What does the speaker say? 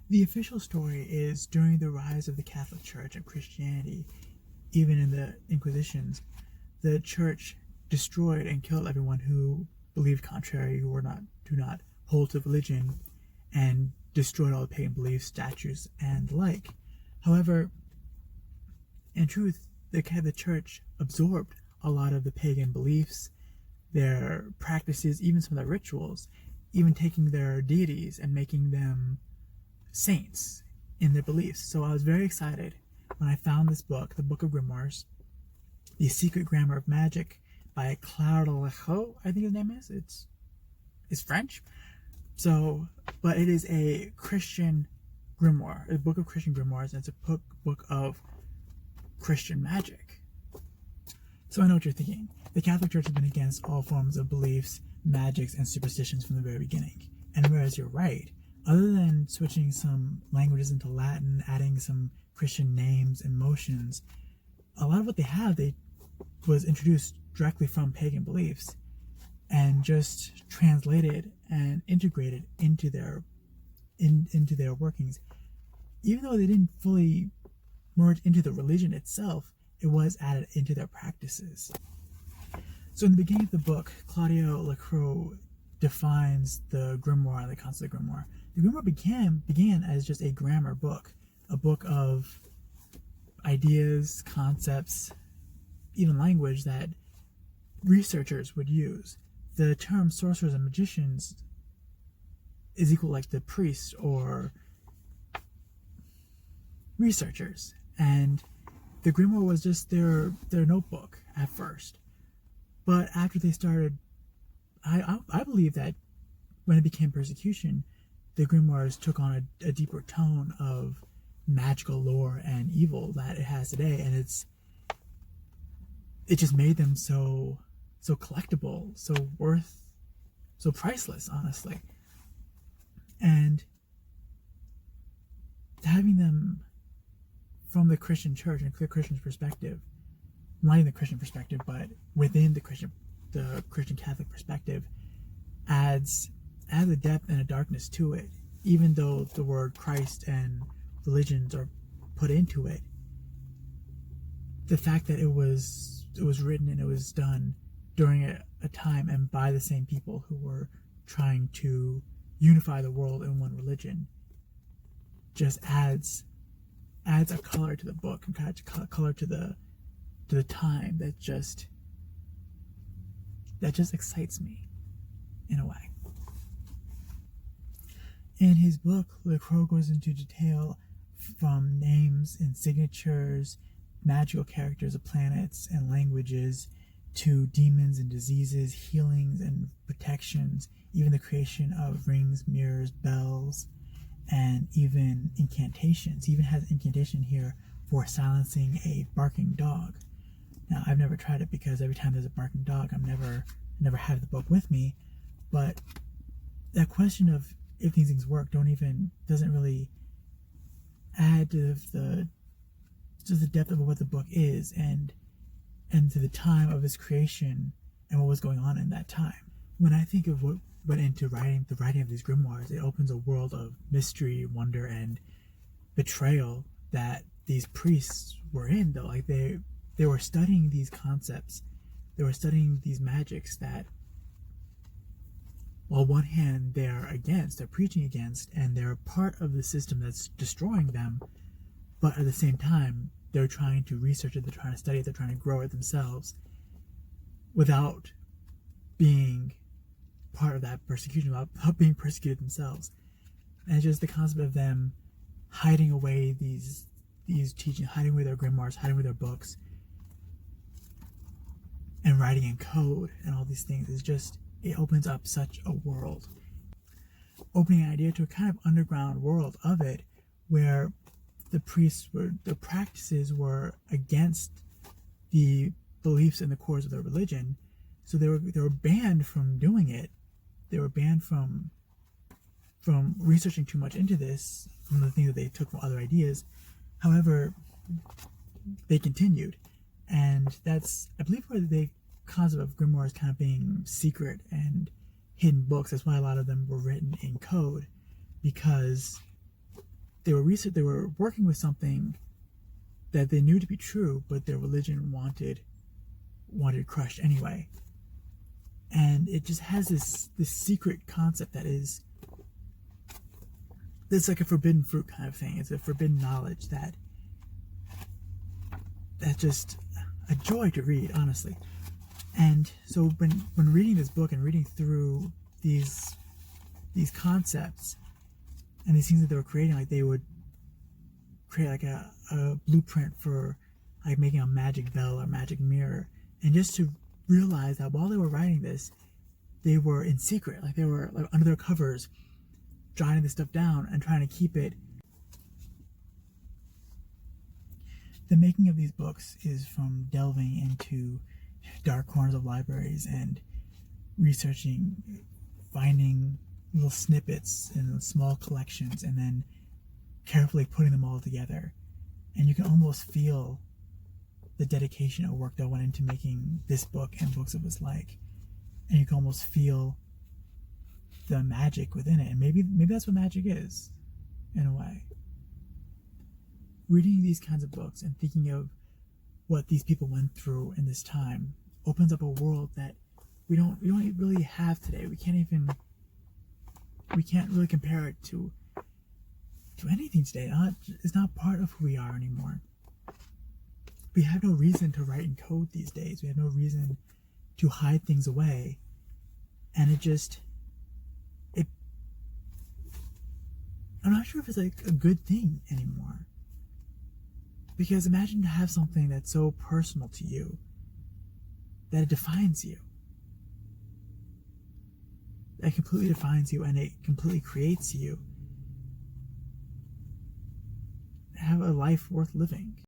The official story is during the rise of the Catholic Church and Christianity, even in the Inquisitions, the Church destroyed and killed everyone who believed contrary, who do not hold to religion, and destroyed all the pagan beliefs, statues, and the like. However, in truth, the Church absorbed a lot of the pagan beliefs, their practices, even some of their rituals, even taking their deities and making them saints in their beliefs. So I was very excited when I found this book, the Book of Grimoires, The Secret Grammar of Magic by Claude Lechaud, I think his name is. It's French. So, but it is a Christian grimoire, a book of Christian grimoires, and it's a book of Christian magic. So I know what you're thinking. The Catholic Church has been against all forms of beliefs, magics, and superstitions from the very beginning. And whereas you're right, other than switching some languages into Latin, adding some Christian names and motions, a lot of what they was introduced directly from pagan beliefs and just translated and integrated into their workings. Even though they didn't fully merge into the religion itself, it was added into their practices. So in the beginning of the book, Claudio Lechaud defines the grimoire and the concept of grimoire. The grimoire began as just a grammar book, a book of ideas, concepts, even language that researchers would use. The term sorcerers and magicians is equal like the priests or researchers, and the grimoire was just their notebook at first. But after they started, I believe that when it became persecution, the grimoires took on a deeper tone of magical lore and evil that it has today, and it just made them so collectible, so priceless, honestly. And having them from the Christian church and the Christian's perspective, not in the Christian perspective, but within the Christian Catholic perspective, adds a depth and a darkness to it. Even though the word Christ and religions are put into it, the fact that it was written and it was done during a time and by the same people who were trying to unify the world in one religion just adds a color to the book and kind of color to the time that just excites me in a way. In his book, Lechaud goes into detail from names and signatures, magical characters of planets and languages, to demons and diseases, healings and protections, even the creation of rings, mirrors, bells, and even incantations. He even has an incantation here for silencing a barking dog. Now, I've never tried it because every time there's a barking dog, I never have the book with me. But that question of if these things work doesn't really add to the depth of what the book is and to the time of its creation and what was going on in that time. When I think of what went into the writing of these grimoires, it opens a world of mystery, wonder, and betrayal that these priests were in. Though, like they were studying these concepts, they were studying these magics that, while on one hand they're preaching against, and they're part of the system that's destroying them, but at the same time they're trying to research it, they're trying to study it, they're trying to grow it themselves without being part of that persecution, without being persecuted themselves. And just the concept of them hiding away these teachings, hiding away their grimoires, hiding away their books, and writing in code and all these things is just, it opens up such a world, opening an idea to a kind of underground world of it, where the practices were against the beliefs and the cores of their religion, so they were banned from doing it. They were banned from researching too much into this, from the things that they took from other ideas. However, they continued, and that's, I believe, where the concept of grimoires kind of being secret and hidden books. That's why a lot of them were written in code, because they were working with something that they knew to be true, but their religion wanted crushed anyway. And it just has this secret concept that's like a forbidden fruit kind of thing. It's a forbidden knowledge that's just a joy to read, honestly. And so when reading this book and reading through these concepts and these things that they were creating, like they would create like a blueprint for like making a magic bell or magic mirror, and just to realize that while they were writing this, they were in secret, like they were like under their covers jotting this stuff down and trying to keep it. The making of these books is from delving into dark corners of libraries and researching, finding little snippets in small collections, and then carefully putting them all together. And you can almost feel the dedication and work that went into making this book and books of its like. And you can almost feel the magic within it. And maybe that's what magic is, in a way. Reading these kinds of books and thinking of what these people went through in this time opens up a world that we don't really have today. We can't really compare it to anything today. It's not part of who we are anymore. We have no reason to write in code these days. We have no reason to hide things away. And I'm not sure if it's like a good thing anymore. Because imagine to have something that's so personal to you that it defines you. That completely defines you and it completely creates you. Have a life worth living.